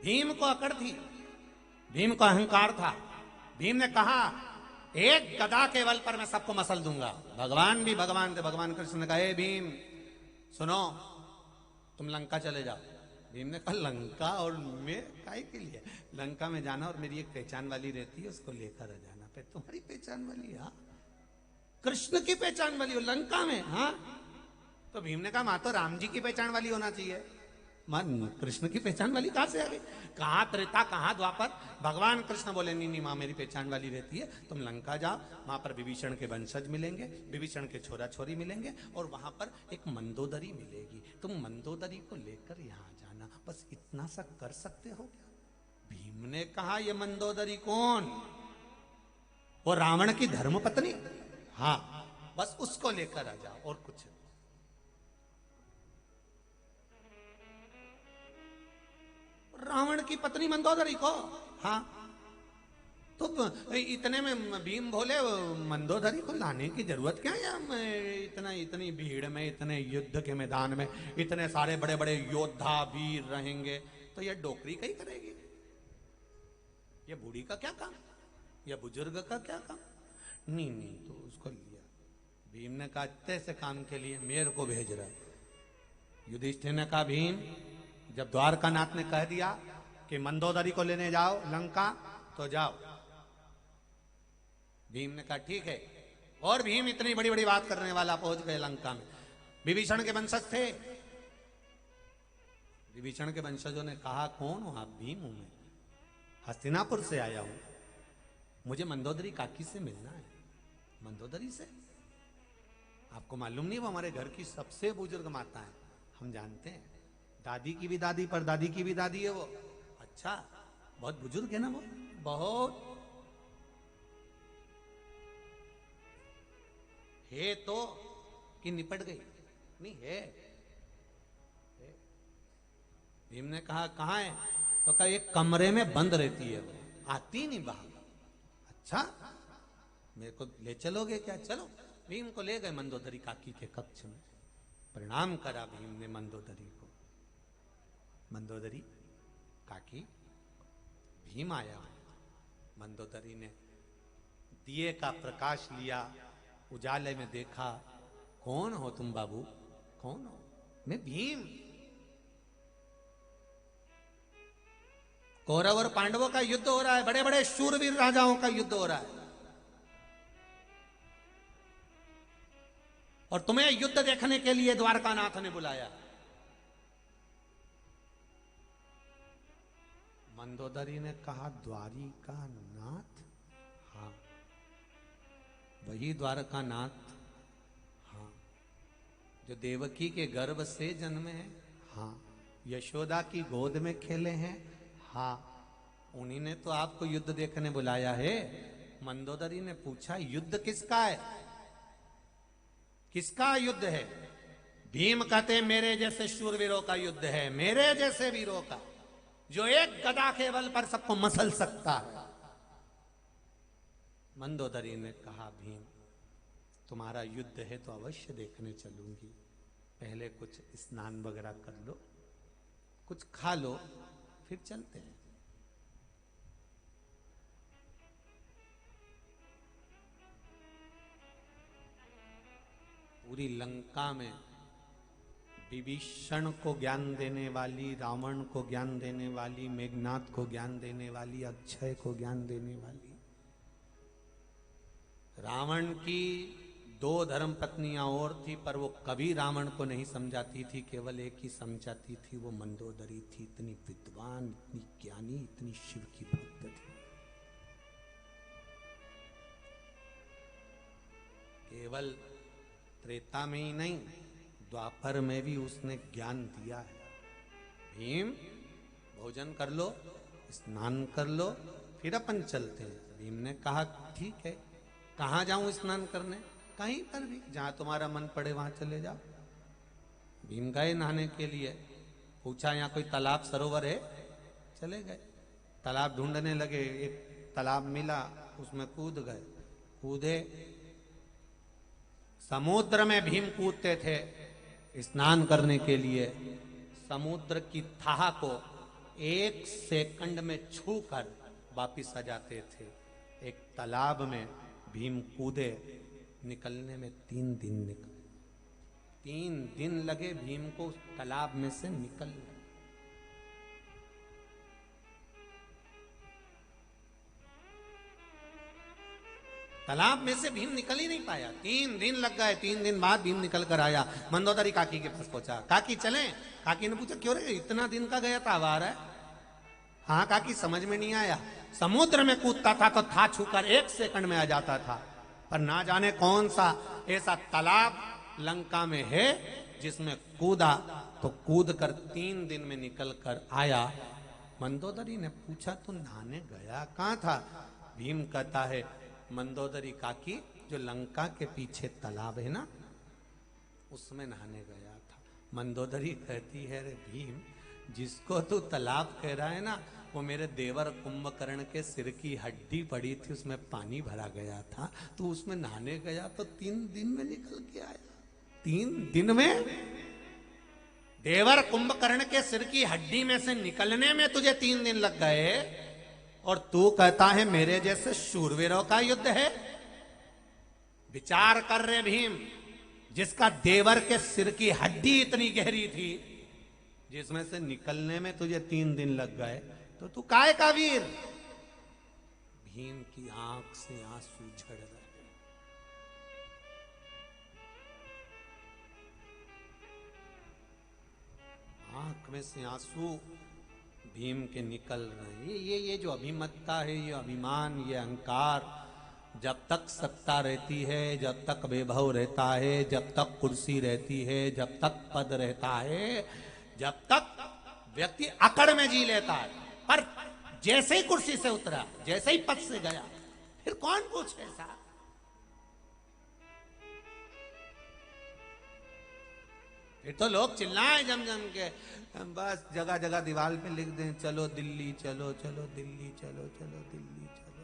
भीम को अकड़ थी, भीम को अहंकार था। भीम ने कहा एक गदा के बल पर मैं सबको मसल दूंगा। भगवान भी भगवान थे। भगवान कृष्ण ने कहा हे भीम सुनो, तुम लंका चले जाओ। भीम ने कहा लंका और मैं काय के लिए? लंका में जाना और मेरी एक पहचान वाली रहती है, उसको लेकर आ जाना। पे तुम्हारी पहचान वाली? हाँ, कृष्ण की पहचान वाली हो लंका में? हाँ। तो भीम ने कहा मां तो राम जी की पहचान वाली होना चाहिए, मन कृष्ण की पहचान वाली कहां से आ गई? कहां त्रेता कहां द्वापर? भगवान कृष्ण बोले नहीं नहीं मां मेरी पहचान वाली रहती है, तुम लंका जाओ, वहां पर विभीषण के वंशज मिलेंगे, विभीषण के छोरा छोरी मिलेंगे, और वहां पर एक मंदोदरी मिलेगी, तुम मंदोदरी को लेकर यहां जाना, बस इतना सा कर सकते हो क्या? भीम ने कहा ये मंदोदरी कौन? वो रावण की धर्मपत्नी? हाँ, बस उसको लेकर आ जाओ और कुछ। रावण की पत्नी मंदोदरी को? हाँ। तो इतने में भीम बोले मंदोदरी को लाने की जरूरत क्या है? इतना इतनी भीड़ में, इतने युद्ध के मैदान में इतने सारे बड़े बड़े योद्धा वीर रहेंगे, तो ये डोकरी का ही करेगी? ये बूढ़ी का क्या काम, या बुजुर्ग का क्या काम? नहीं नहीं, तो उसको लिया। भीम ने कहा अच्छे से काम के लिए मेरे को भेज रहा है। युधिष्ठिर ने कहा भीम जब द्वारकानाथ ने कह दिया कि मंदोदरी को लेने जाओ लंका, तो जाओ। भीम ने कहा ठीक है। और भीम इतनी बड़ी बड़ी बात करने वाला पहुंच गए लंका में। विभीषण के वंशज थे। विभीषण के वंशजों ने कहा कौन हो आप? भीम हूं मैं, हस्तिनापुर से आया हूं, मुझे मंदोदरी काकी से मिलना है। मंदोदरी से? आपको मालूम नहीं वो हमारे घर की सबसे बुजुर्ग माता है, हम जानते हैं। दादी की भी दादी, पर दादी की भी दादी है वो। अच्छा, बहुत बुजुर्ग है ना वो? बहुत है तो कि निपट गई? नहीं है। भीम ने कहा कहां है? तो कहा एक कमरे में बंद रहती है वो, आती नहीं बाहर। अच्छा, मेरे को ले चलोगे क्या? चलो। भीम को ले गए मंदोदरी काकी के कक्ष में। प्रणाम करा भीम ने मंदोदरी को। मंदोदरी काकी, भीम आया। मंदोदरी ने दिए का प्रकाश लिया, उजाले में देखा। कौन हो तुम बाबू? कौन हो? मैं भीम। कौरव और पांडवों का युद्ध हो रहा है, बड़े बड़े शूरवीर राजाओं का युद्ध हो रहा है, और तुम्हें युद्ध देखने के लिए द्वारकानाथ ने बुलाया। मंदोदरी ने कहा द्वारिकानाथ? हाँ, वही द्वारकानाथ। हाँ, जो देवकी के गर्भ से जन्मे हैं। हाँ, यशोदा की गोद में खेले हैं। हाँ, उन्हीं ने तो आपको युद्ध देखने बुलाया है। मंदोदरी ने पूछा युद्ध किसका है? किसका युद्ध है? भीम कहते मेरे जैसे शूरवीरों का युद्ध है, मेरे जैसे वीरों का, जो एक गदा के बल पर सबको मसल सकता है। मंदोदरी ने कहा भीम तुम्हारा युद्ध है तो अवश्य देखने चलूंगी, पहले कुछ स्नान वगैरह कर लो, कुछ खा लो, फिर चलते हैं। पूरी लंका में विभीषण को ज्ञान देने वाली, रावण को ज्ञान देने वाली, मेघनाथ को ज्ञान देने वाली, अक्षय को ज्ञान देने वाली, रावण की 2 धर्म पत्नियां और थी, पर वो कभी रावण को नहीं समझाती थी, केवल एक ही समझाती थी, वो मंदोदरी थी। इतनी विद्वान, इतनी ज्ञानी, इतनी शिव की भक्त थी। केवल त्रेता में ही नहीं, द्वापर में भी उसने ज्ञान दिया है। भीम भोजन कर लो, स्नान कर लो, फिर अपन चलते हैं। भीम ने कहा ठीक है, कहाँ जाऊं स्नान करने? कहीं पर भी, जहां तुम्हारा मन पड़े वहां चले जाओ। भीम गए नहाने के लिए। पूछा यहाँ कोई तालाब सरोवर है? चले गए, तालाब ढूंढने लगे, एक तालाब मिला, उसमें कूद गए। कूदे, समुद्र में भीम कूदते थे स्नान करने के लिए। समुद्र की थाह को एक सेकंड में छू कर वापिस आ जाते थे। एक तालाब में भीम कूदे, निकलने में 3 दिन निकले। 3 दिन लगे भीम को उस तालाब में से निकलने। तालाब में से भीम निकल ही नहीं पाया, 3 दिन लग गए। 3 दिन बाद भीम निकल कर आया, मंदोदरी काकी के पास पहुंचा। काकी चले? काकी ने पूछा क्यों रे, इतना दिन का गया था, अब आ रहा है? हाँ काकी, समझ में नहीं आया। समुद्र में कूदता था तो था छूकर 1 सेकंड में आ जाता था, पर ना जाने कौन सा ऐसा तालाब लंका में है जिसमें कूदा तो कूद कर 3 दिन में निकल कर आया। मंदोदरी ने पूछा तू नहाने गया कहां था? भीम कहता है मंदोदरी काकी, जो लंका के पीछे तालाब है ना, उसमें नहाने गया था। मंदोदरी कहती है रे भीम, जिसको तू तालाब कह रहा है ना, वो मेरे देवर कुंभकर्ण के सिर की हड्डी पड़ी थी, उसमें पानी भरा गया था। तू उसमें नहाने गया तो 3 दिन में निकल के आया। 3 दिन में देवर कुंभकर्ण के सिर की हड्डी में से निकलने में तुझे 3 दिन लग गए, और तू कहता है मेरे जैसे शूरवीरों का युद्ध है? विचार कर रहे भीम, जिसका देवर के सिर की हड्डी इतनी गहरी थी, जिसमें से निकलने में तुझे 3 दिन लग गए, तो तू काय का वीर? भीम की आंख से आंसू झड़ रहे। आंख में से आंसू भीम के निकल रहे हैं। ये जो अभिमत्ता है, ये अभिमान, ये अहंकार, जब तक सत्ता रहती है, जब तक वैभव रहता है, जब तक कुर्सी रहती है, जब तक पद रहता है, जब तक व्यक्ति अकड़ में जी लेता है, पर जैसे ही कुर्सी से उतरा, जैसे ही पद से गया, फिर कौन पूछे साहब? फिर तो लोग चिल्लाए जम जम के, बस जगह जगह दीवार पे लिख दें चलो दिल्ली, चलो चलो दिल्ली, चलो चलो दिल्ली, चलो